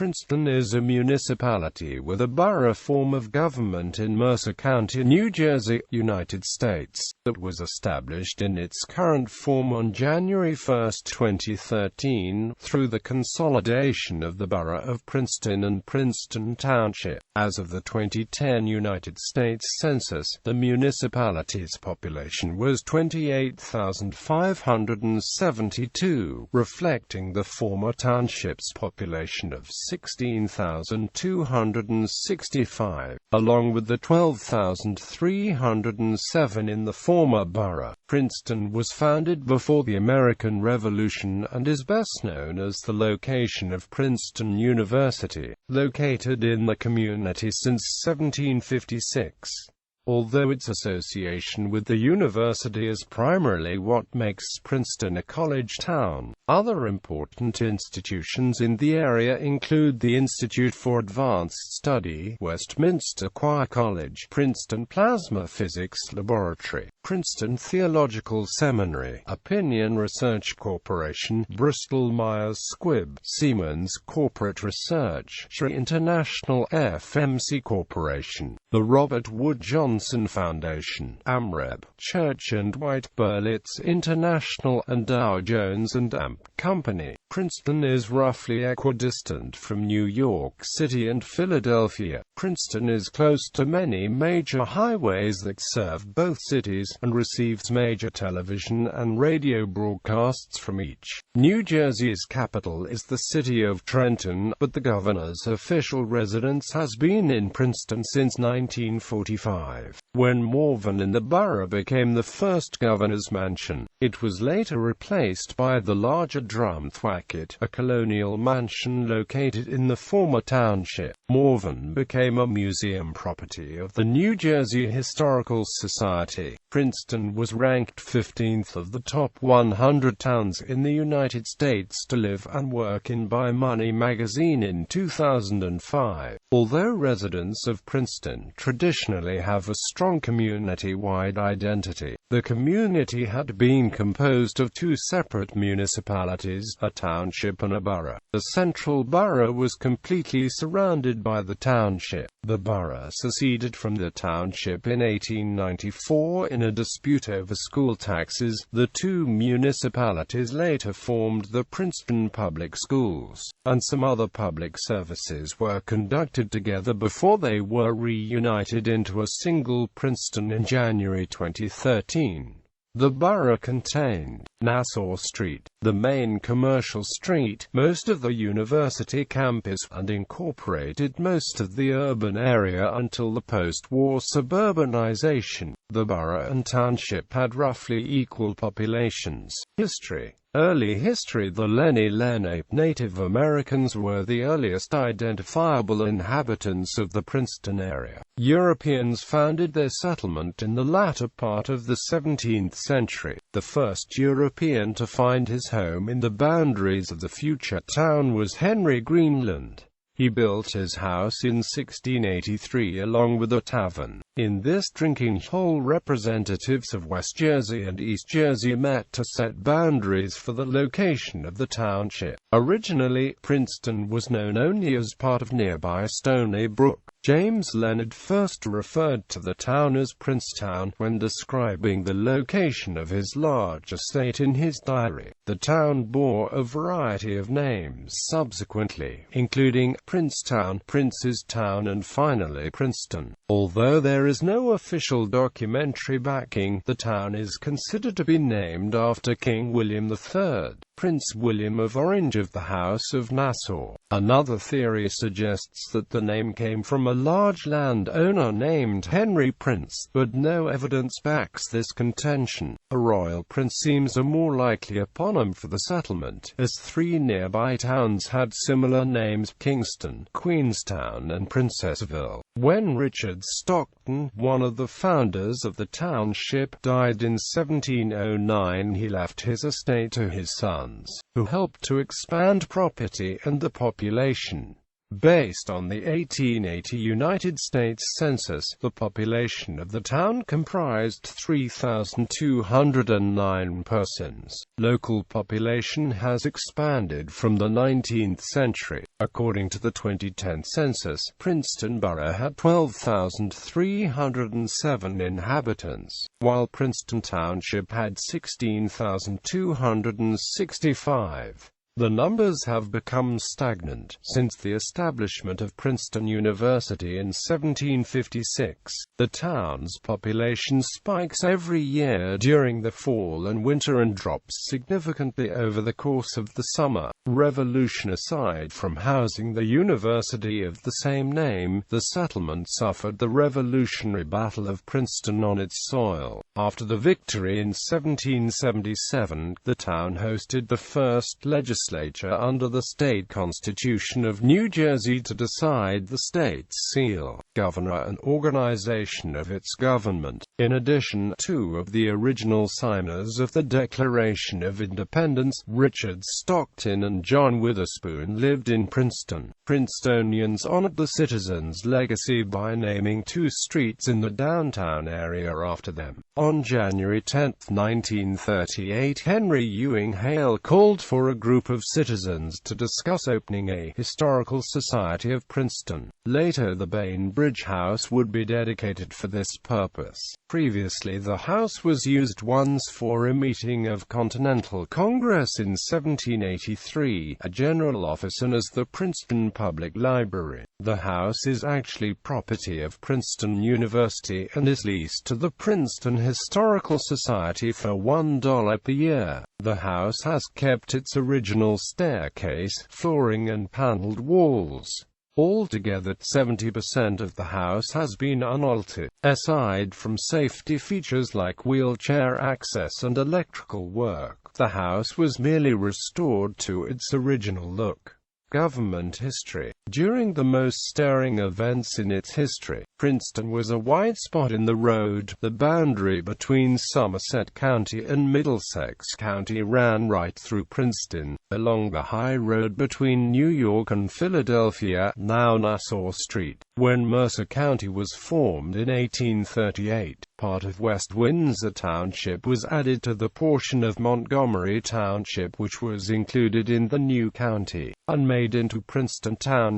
Princeton is a municipality with a borough form of government in Mercer County, New Jersey, United States, that was established in its current form on January 1, 2013, through the consolidation of the borough of Princeton and Princeton Township. As of the 2010 United States Census, the municipality's population was 28,572, reflecting the former township's population of 16,265, along with the 12,307 in the former borough. Princeton was founded before the American Revolution and is best known as the location of Princeton University, located in the community since 1756. Although its association with the university is primarily what makes Princeton a college town, other important institutions in the area include the Institute for Advanced Study, Westminster Choir College, Princeton Plasma Physics Laboratory, Princeton Theological Seminary, Princeton Research Corporation, Bristol-Myers Squibb, Siemens Corporate Research, International, FMC Corporation, the Robert Wood Johnson Foundation, Amrep, Church and Dwight, Berlitz International, and Dow Jones and Amp Company. Princeton is roughly equidistant from New York City and Philadelphia. Princeton is close to many major highways that serve both cities, and receives major television and radio broadcasts from each. New Jersey's capital is the city of Trenton, but the governor's official residence has been in Princeton since 1945. When Morven in the borough became the first governor's mansion, it was later replaced by the larger Drumthwacket, a colonial mansion located in the former township. Morven became a museum property of the New Jersey Historical Society. Princeton was ranked 15th of the top 100 towns in the United States to live and work in by Money magazine in 2005. Although residents of Princeton traditionally have a strong community-wide identity, the community had been composed of two separate municipalities, a township and a borough. The central borough was completely surrounded by the township. The borough seceded from the township in 1894 in a dispute over school taxes. The two municipalities later formed the Princeton Public Schools, and some other public services were conducted together before they were reunited into a single Princeton in January 2013. The borough contained Nassau Street, the main commercial street, most of the university campus, and incorporated most of the urban area until the post-war suburbanization. The borough and township had roughly equal populations. History. Early history. The Lenni Lenape Native Americans were the earliest identifiable inhabitants of the Princeton area. Europeans founded their settlement in the latter part of the 17th century. The first European to find his home in the boundaries of the future town was Henry Greenland. He built his house in 1683 along with a tavern. In this drinking hole representatives of West Jersey and East Jersey met to set boundaries for the location of the township. Originally, Princeton was known only as part of nearby Stony Brook. James Leonard first referred to the town as Princetown when describing the location of his large estate in his diary. The town bore a variety of names subsequently, including Princetown, Prince's Town, and finally Princeton. Although there is no official documentary backing, the town is considered to be named after King William III, Prince William of Orange of the House of Nassau. Another theory suggests that the name came from a large landowner named Henry Prince, but no evidence backs this contention. A royal prince seems a more likely eponym for the settlement, as three nearby towns had similar names: Kingston, Queenstown, and Princessville. When Richard Stockton, one of the founders of the township, died in 1709, he left his estate to his sons, who helped to expand property and the population. Based on the 1880 United States Census, the population of the town comprised 3,209 persons. Local population has expanded from the 19th century. According to the 2010 census, Princeton Borough had 12,307 inhabitants, while Princeton Township had 16,265. The numbers have become stagnant since the establishment of Princeton University in 1756. The town's population spikes every year during the fall and winter and drops significantly over the course of the summer. Revolution aside from housing the university of the same name, the settlement suffered the Revolutionary Battle of Princeton on its soil. After the victory in 1777, the town hosted the first legislature under the state constitution of New Jersey to decide the state's seal, governor and organization of its government. In addition, two of the original signers of the Declaration of Independence, Richard Stockton and John Witherspoon, lived in Princeton. Princetonians honored the citizens' legacy by naming two streets in the downtown area after them. On January 10, 1938, Henry Ewing Hale called for a group of citizens to discuss opening a historical society of Princeton. Later, the Bainbridge House would be dedicated for this purpose. Previously, the house was used once for a meeting of Continental Congress in 1783, a general office known as the Princeton Public Library. The house is actually property of Princeton University and is leased to the Princeton Historical Society for $1 per year. The house has kept its original staircase, flooring and paneled walls. Altogether, 70% of the house has been unaltered, aside from safety features like wheelchair access and electrical work. The house was merely restored to its original look. Government history. During the most stirring events in its history, Princeton was a white spot in the road. The boundary between Somerset County and Middlesex County ran right through Princeton, along the high road between New York and Philadelphia, now Nassau Street. When Mercer County was formed in 1838, part of West Windsor Township was added to the portion of Montgomery Township which was included in the new county, and made into Princeton Township.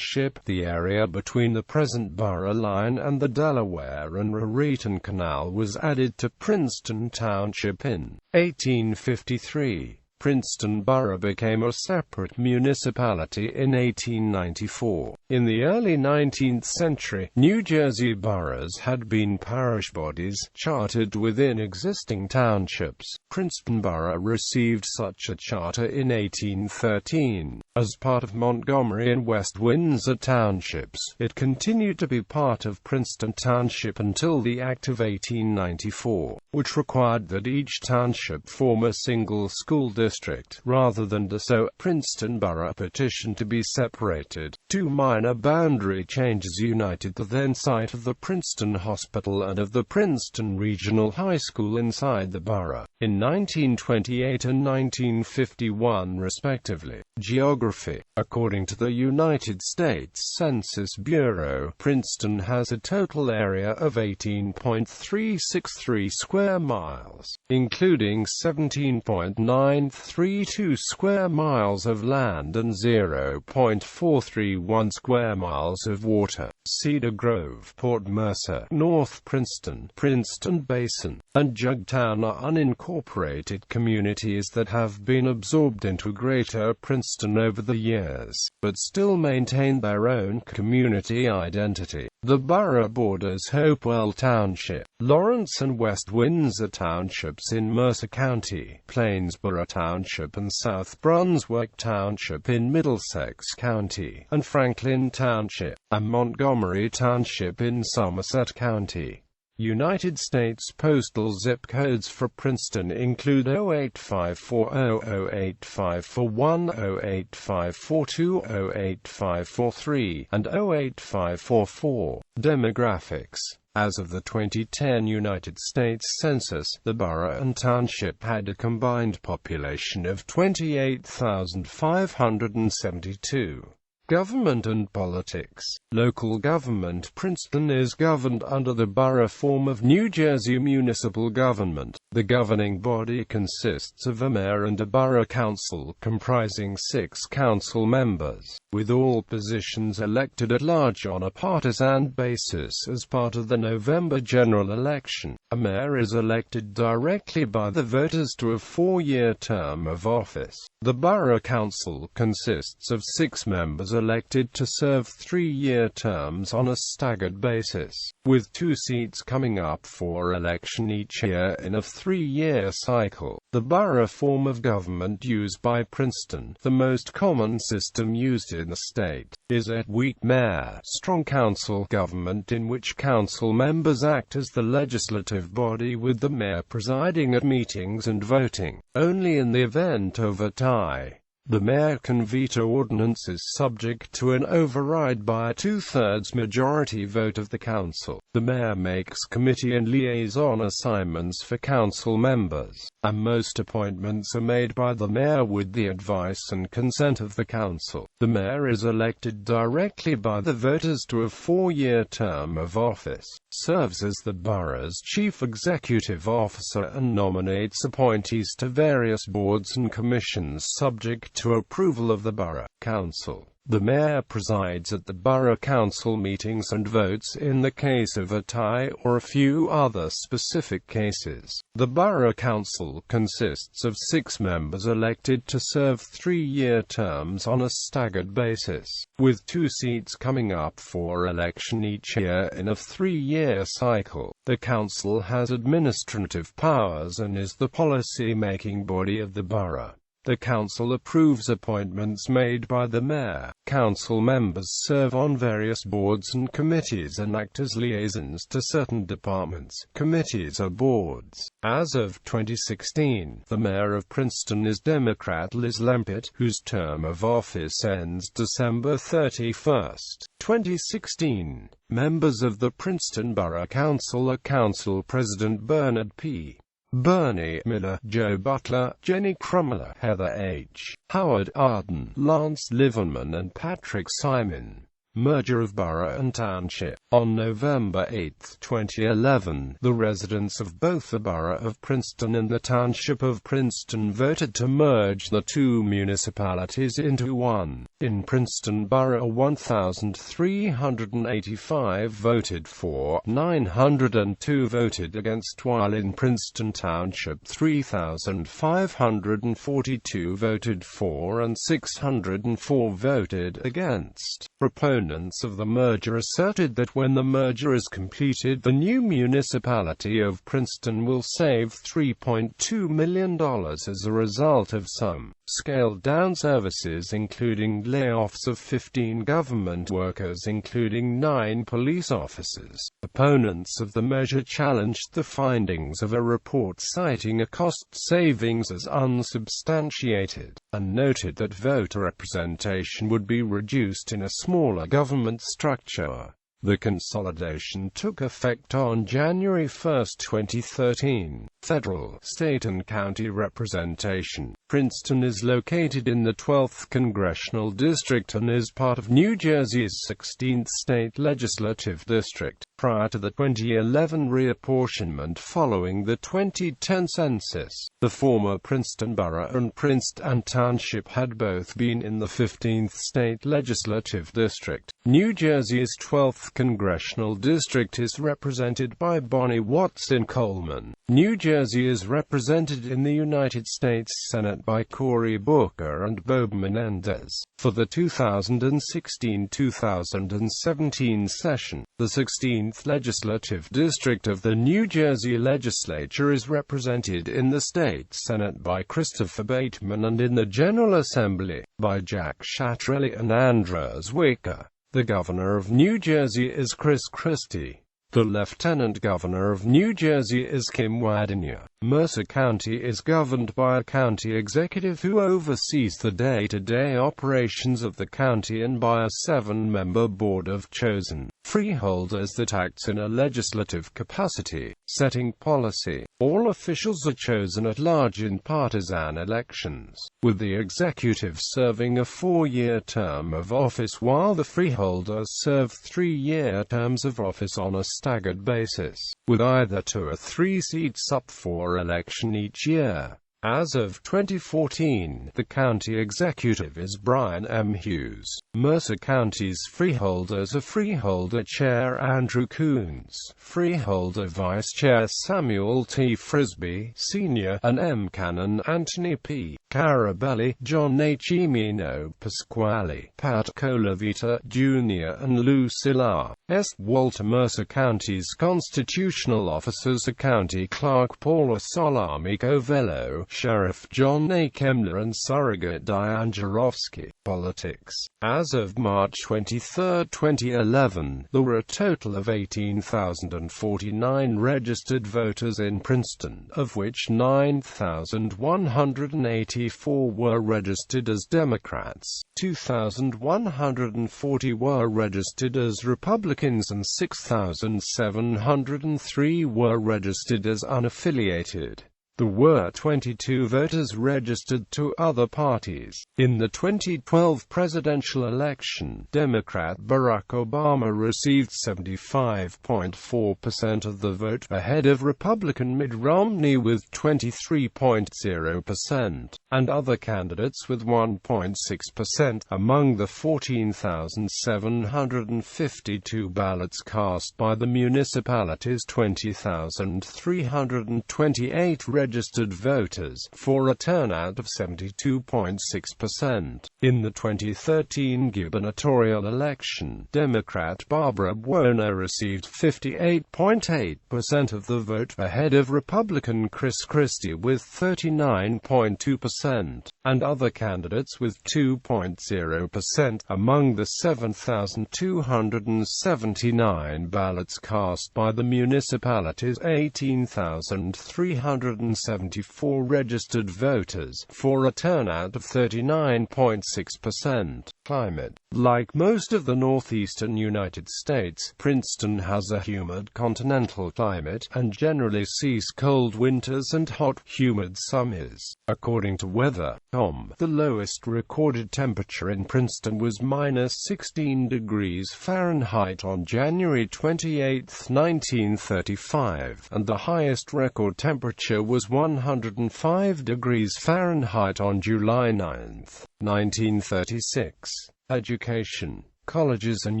The area between the present borough line and the Delaware and Raritan Canal was added to Princeton Township in 1853. Princeton Borough became a separate municipality in 1894. In the early 19th century, New Jersey boroughs had been parish bodies, chartered within existing townships. Princeton Borough received such a charter in 1813. As part of Montgomery and West Windsor Townships, it continued to be part of Princeton Township until the Act of 1894, which required that each township form a single school district, rather than so. Princeton Borough petitioned to be separated. Two minor boundary changes united the then site of the Princeton Hospital and of the Princeton Regional High School inside the borough, in 1928 and 1951 respectively. Geography. According to the United States Census Bureau, Princeton has a total area of 18.363 square miles, including 17.932 square miles of land and 0.431 square miles of water. Cedar Grove, Port Mercer, North Princeton, Princeton Basin, and Jugtown are unincorporated communities that have been absorbed into Greater Princeton over the years, but still maintain their own community identity. The borough borders Hopewell Township, Lawrence and West Windsor Townships in Mercer County, Plainsboro Township and South Brunswick Township in Middlesex County, and Franklin Township, and Montgomery Township in Somerset County. United States postal zip codes for Princeton include 08540, 08541, 08542, 08543, and 08544. Demographics. As of the 2010 United States Census, the borough and township had a combined population of 28,572. Government and politics. Local government. Princeton is governed under the borough form of New Jersey municipal government. The governing body consists of a mayor and a borough council comprising 6 council members, with all positions elected at large on a partisan basis as part of the November general election. A mayor is elected directly by the voters to a 4-year term of office. The borough council consists of 6 members elected to serve 3-year terms on a staggered basis, with 2 seats coming up for election each year in a 3-year cycle. The borough form of government used by Princeton, the most common system used in the state, is a weak mayor, strong council government in which council members act as the legislative body with the mayor presiding at meetings and voting. Only in the event of a tie, the mayor can veto ordinances subject to an override by a 2/3 majority vote of the council. The mayor makes committee and liaison assignments for council members, and most appointments are made by the mayor with the advice and consent of the council. The mayor is elected directly by the voters to a 4-year term of office, serves as the borough's chief executive officer and nominates appointees to various boards and commissions subject to approval of the borough council. The mayor presides at the borough council meetings and votes in the case of a tie or a few other specific cases. The borough council consists of 6 members elected to serve 3-year terms on a staggered basis, with 2 seats coming up for election each year in a 3-year cycle. The council has administrative powers and is the policy-making body of the borough. The council approves appointments made by the mayor. Council members serve on various boards and committees and act as liaisons to certain departments, committees or boards. As of 2016, the mayor of Princeton is Democrat Liz Lampitt, whose term of office ends December 31, 2016. Members of the Princeton Borough Council are Council President Bernard P. Bernie Miller, Joe Butler, Jenny Krummeler, Heather H. Howard Arden, Lance Liverman and Patrick Simon. Merger of borough and township. On November 8, 2011, the residents of both the borough of Princeton and the township of Princeton voted to merge the 2 municipalities into one. In Princeton Borough, 1,385 voted for, 902 voted against, while in Princeton Township 3,542 voted for and 604 voted against. Proponents of the merger asserted that when the merger is completed, the new municipality of Princeton will save $3.2 million as a result of some scaled-down services, including layoffs of 15 government workers, including 9 police officers. Opponents of the measure challenged the findings of a report citing a cost savings as unsubstantiated, and noted that voter representation would be reduced in a smaller government structure. The consolidation took effect on January 1, 2013. Federal, state and county representation. Princeton is located in the 12th Congressional District and is part of New Jersey's 16th State Legislative District. Prior to the 2011 reapportionment following the 2010 census, the former Princeton Borough and Princeton Township had both been in the 15th State Legislative District. New Jersey's 12th Congressional District is represented by Bonnie Watson Coleman. New Jersey is represented in the United States Senate by Cory Booker and Bob Menendez. For the 2016-2017 session, the 16th Legislative District of the New Jersey Legislature is represented in the State Senate by Christopher Bateman and in the General Assembly by Jack Shattrelli and Andras Wicker. The Governor of New Jersey is Chris Christie. The Lieutenant Governor of New Jersey is Kim Wadenia. Mercer County is governed by a county executive who oversees the day-to-day operations of the county and by a 7-member board of chosen freeholders that acts in a legislative capacity, setting policy. All officials are chosen at large in partisan elections, with the executive serving a 4-year term of office while the freeholders serve 3-year terms of office on a staggered basis, with either 2 or 3 seats up for election each year. As of 2014, the county executive is Brian M. Hughes. Mercer County's freeholders are Freeholder Chair Andrew Coons, Freeholder Vice Chair Samuel T. Frisbee, Sr., and M. Canon Anthony P. Carabelli, John H. Emino Pasquale, Pat Colavita, Jr., and Lucilla S. Walter. Mercer County's constitutional officers are County Clerk Paula Solamico Vello, Sheriff John A. Kemner, and Surrogate Diane Jarofsky. Politics. As of March 23, 2011, there were a total of 18,049 registered voters in Princeton, of which 9,184 were registered as Democrats, 2,140 were registered as Republicans, and 6,703 were registered as unaffiliated. There were 22 voters registered to other parties. In the 2012 presidential election, Democrat Barack Obama received 75.4% of the vote, ahead of Republican Mitt Romney with 23.0%, and other candidates with 1.6%. Among the 14,752 ballots cast by the municipalities, 20,328 registered voters, for a turnout of 72.6%. In the 2013 gubernatorial election, Democrat Barbara Buono received 58.8% of the vote, ahead of Republican Chris Christie with 39.2%, and other candidates with 2.0%. Among the 7,279 ballots cast by the municipalities, 18,374 registered voters, for a turnout of 39.6%. Climate. Like most of the northeastern United States, Princeton has a humid continental climate, and generally sees cold winters and hot, humid summers. According to Weather.com, the lowest recorded temperature in Princeton was -16 degrees Fahrenheit on January 28, 1935, and the highest record temperature was 105 degrees Fahrenheit on July 9, 1936. Education. Colleges and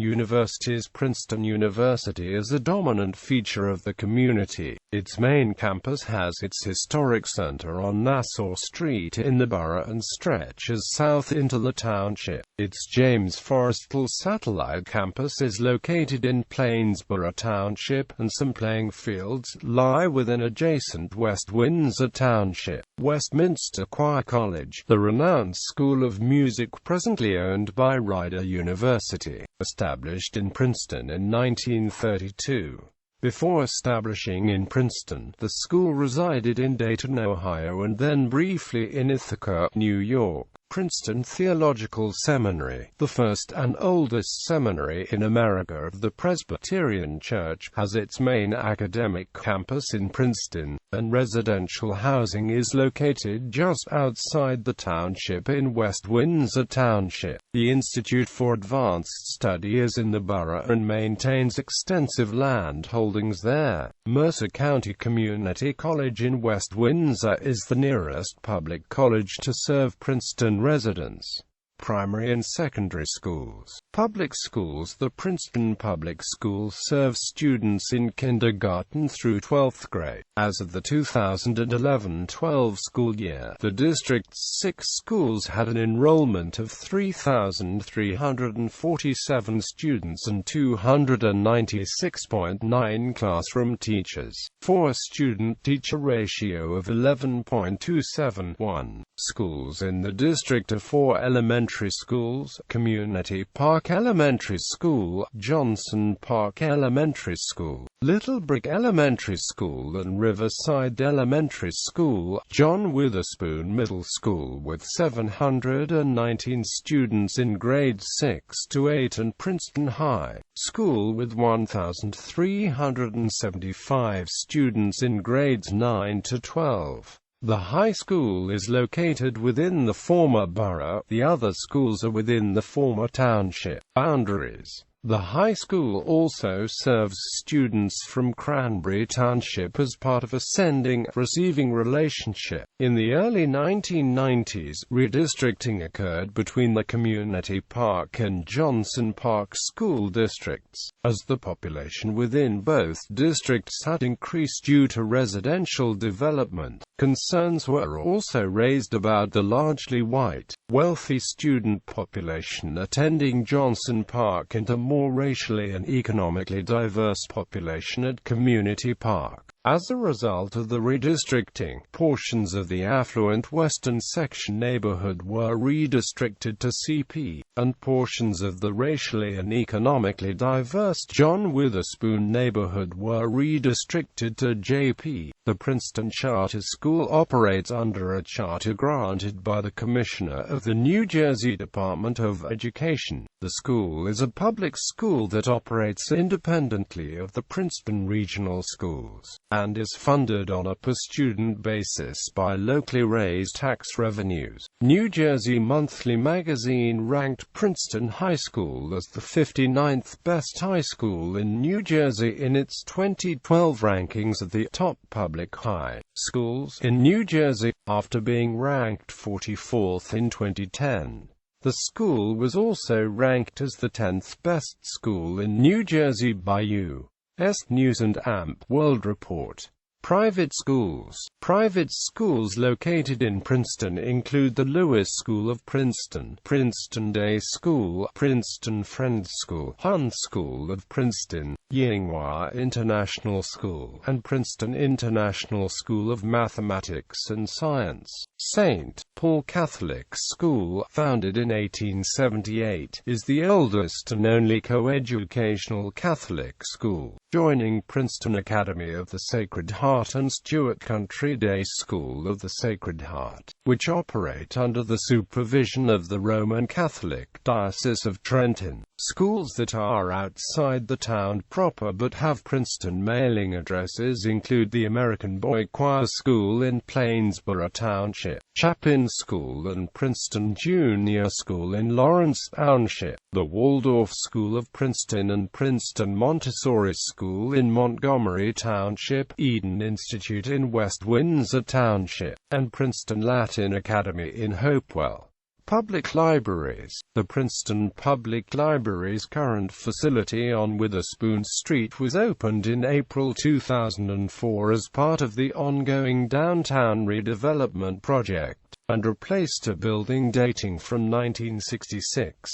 universities. Princeton University is a dominant feature of the community. Its main campus has its historic center on Nassau Street in the borough and stretches south into the township. Its James Forrestal satellite campus is located in Plainsboro Township, and some playing fields lie within adjacent West Windsor Township. Westminster Choir College, the renowned school of music presently owned by Rider University, established in Princeton in 1932. Before establishing in Princeton, the school resided in Dayton, Ohio, and then briefly in Ithaca, New York. Princeton Theological Seminary, the first and oldest seminary in America of the Presbyterian Church, has its main academic campus in Princeton, and residential housing is located just outside the township in West Windsor Township. The Institute for Advanced Study is in the borough and maintains extensive land holdings there. Mercer County Community College in West Windsor is the nearest public college to serve Princeton residents. Primary and secondary schools. Public schools. The Princeton Public Schools serve students in kindergarten through 12th grade. As of the 2011-12 school year, the district's 6 schools had an enrollment of 3,347 students and 296.9 classroom teachers, for a student-teacher ratio of 11.271. Schools in the district are 4 elementary Elementary Schools, Community Park Elementary School, Johnson Park Elementary School, Little Brick Elementary School and Riverside Elementary School, John Witherspoon Middle School with 719 students in grades 6 to 8 and Princeton High School with 1,375 students in grades 9 to 12. The high school is located within the former borough, the other schools are within the former township boundaries. The high school also serves students from Cranberry Township as part of a sending-receiving relationship. In the early 1990s, redistricting occurred between the Community Park and Johnson Park school districts, as the population within both districts had increased due to residential development. Concerns were also raised about the largely white, wealthy student population attending Johnson Park and a more racially and economically diverse population at Community Park. As a result of the redistricting, portions of the affluent western section neighborhood were redistricted to CP, and portions of the racially and economically diverse John Witherspoon neighborhood were redistricted to JP. The Princeton Charter School operates under a charter granted by the Commissioner of the New Jersey Department of Education. The school is a public school that operates independently of the Princeton Regional Schools, and is funded on a per-student basis by locally raised tax revenues. New Jersey Monthly Magazine ranked Princeton High School as the 59th best high school in New Jersey in its 2012 rankings of the top public high schools in New Jersey, after being ranked 44th in 2010. The school was also ranked as the 10th best school in New Jersey by U.S. News and AMP World Report. Private schools. Private schools located in Princeton include the Lewis School of Princeton, Princeton Day School, Princeton Friends School, Hun School of Princeton, Yinghua International School, and Princeton International School of Mathematics and Science. St. Paul Catholic School, founded in 1878, is the oldest and only coeducational Catholic school, joining Princeton Academy of the Sacred Heart and Stewart Country Day School of the Sacred Heart, which operate under the supervision of the Roman Catholic Diocese of Trenton. Schools that are outside the town proper but have Princeton mailing addresses include the American Boy Choir School in Plainsboro Township, Chapin School and Princeton Junior School in Lawrence Township, the Waldorf School of Princeton and Princeton Montessori School in Montgomery Township, Eden Institute in West Windsor Township, and Princeton Latin Academy in Hopewell. Public libraries. The Princeton Public Library's current facility on Witherspoon Street was opened in April 2004 as part of the ongoing downtown redevelopment project, and replaced a building dating from 1966.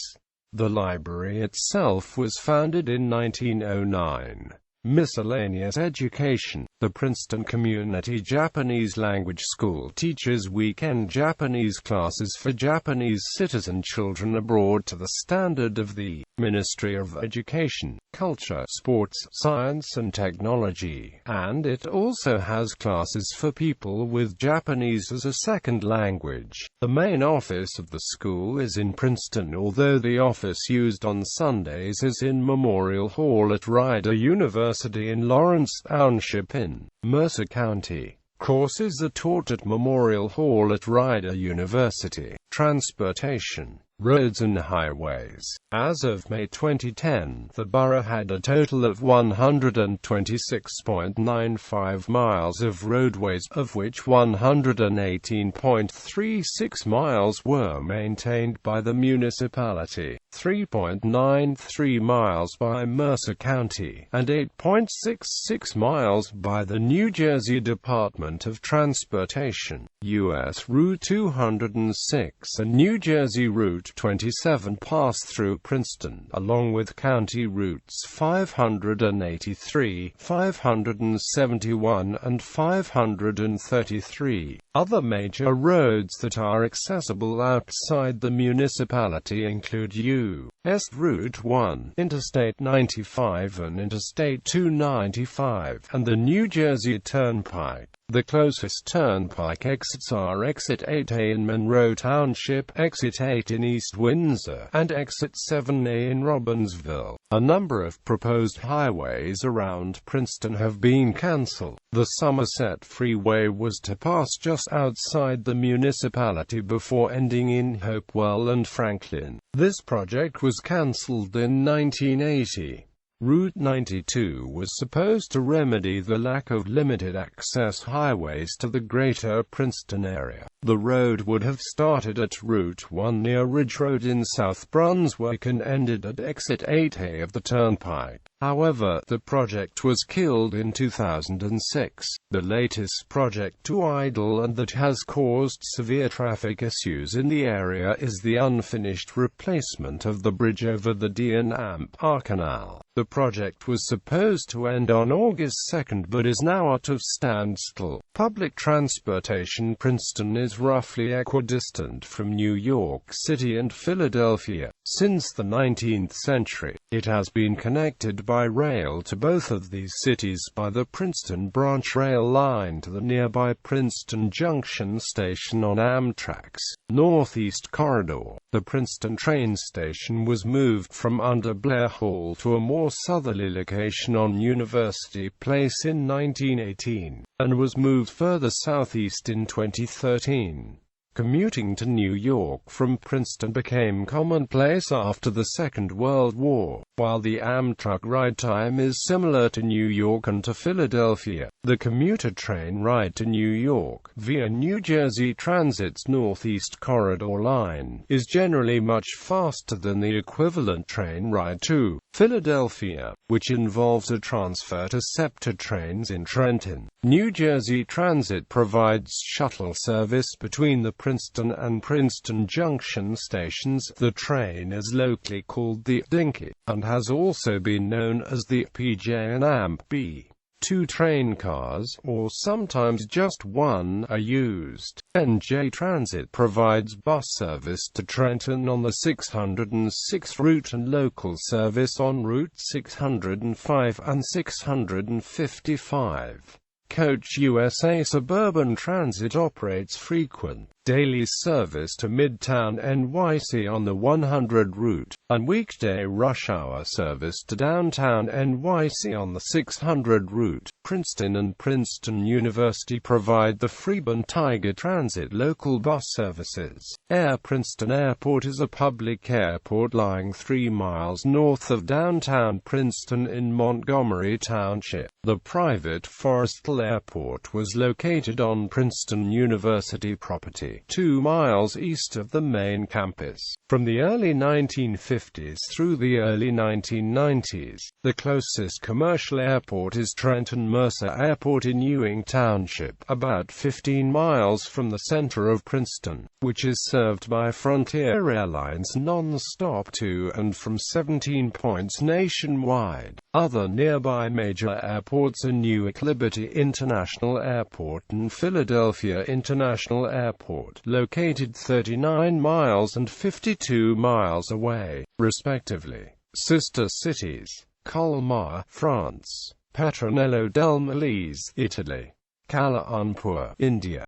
The library itself was founded in 1909. Miscellaneous education. The Princeton Community Japanese Language School teaches weekend Japanese classes for Japanese citizen children abroad to the standard of the Ministry of Education, Culture, Sports, Science and Technology, and it also has classes for people with Japanese as a second language. The main office of the school is in Princeton, although the office used on Sundays is in Memorial Hall at Rider University in Lawrence Township in Mercer County. Courses are taught at Memorial Hall at Rider University. Transportation. Roads and highways. As of May 2010, the borough had a total of 126.95 miles of roadways, of which 118.36 miles were maintained by the municipality, 3.93 miles by Mercer County, and 8.66 miles by the New Jersey Department of Transportation. U.S. Route 206 and New Jersey Route Route 27 pass through Princeton, along with county routes 583, 571 and 533. Other major roads that are accessible outside the municipality include U.S. Route 1, Interstate 95 and Interstate 295, and the New Jersey Turnpike. The closest turnpike exits are Exit 8A in Monroe Township, Exit 8 in East Windsor, and Exit 7A in Robbinsville. A number of proposed highways around Princeton have been cancelled. The Somerset Freeway was to pass just outside the municipality before ending in Hopewell and Franklin. This project was cancelled in 1980. Route 92 was supposed to remedy the lack of limited-access highways to the greater Princeton area. The road would have started at Route 1 near Ridge Road in South Brunswick and ended at Exit 8A of the Turnpike. However, the project was killed in 2006. The latest project to idle and that has caused severe traffic issues in the area is the unfinished replacement of the bridge over the D&R Canal. The project was supposed to end on August 2 but is now out of standstill. Public transportation. Princeton is roughly equidistant from New York City and Philadelphia. Since the 19th century, it has been connected by rail to both of these cities by the Princeton Branch Rail Line to the nearby Princeton Junction Station on Amtrak's Northeast Corridor. The Princeton train station was moved from under Blair Hall to a more southerly location on University Place in 1918, and was moved further southeast in 2013. Commuting to New York from Princeton became commonplace after the Second World War. While the Amtrak ride time is similar to New York and to Philadelphia, the commuter train ride to New York, via New Jersey Transit's Northeast Corridor line, is generally much faster than the equivalent train ride to Philadelphia, which involves a transfer to SEPTA trains in Trenton. New Jersey Transit provides shuttle service between the Princeton and Princeton Junction stations. The train is locally called the Dinky, and has also been known as the PJ and AMP-B. 2 train cars, or sometimes just one, are used. NJ Transit provides bus service to Trenton on the 606 route and local service on Route 605 and 655. Coach USA Suburban Transit operates frequent, daily service to Midtown NYC on the 100 route, and weekday rush-hour service to downtown NYC on the 600 route. Princeton and Princeton University provide the Freeborn Tiger Transit local bus services. Air Princeton Airport is a public airport lying 3 miles north of downtown Princeton in Montgomery Township. The private Forrestal Airport was located on Princeton University property, 2 miles east of the main campus. From the early 1950s through the early 1990s, the closest commercial airport is Trenton Mercer Airport in Ewing Township, about 15 miles from the center of Princeton, which is served by Frontier Airlines non-stop to and from 17 points nationwide. Other nearby major airports are Newark Liberty International Airport and Philadelphia International Airport, located 39 miles and 52 miles away, respectively. Sister cities: Colmar, France; Petronello del Molise, Italy; Kuala Lumpur, India.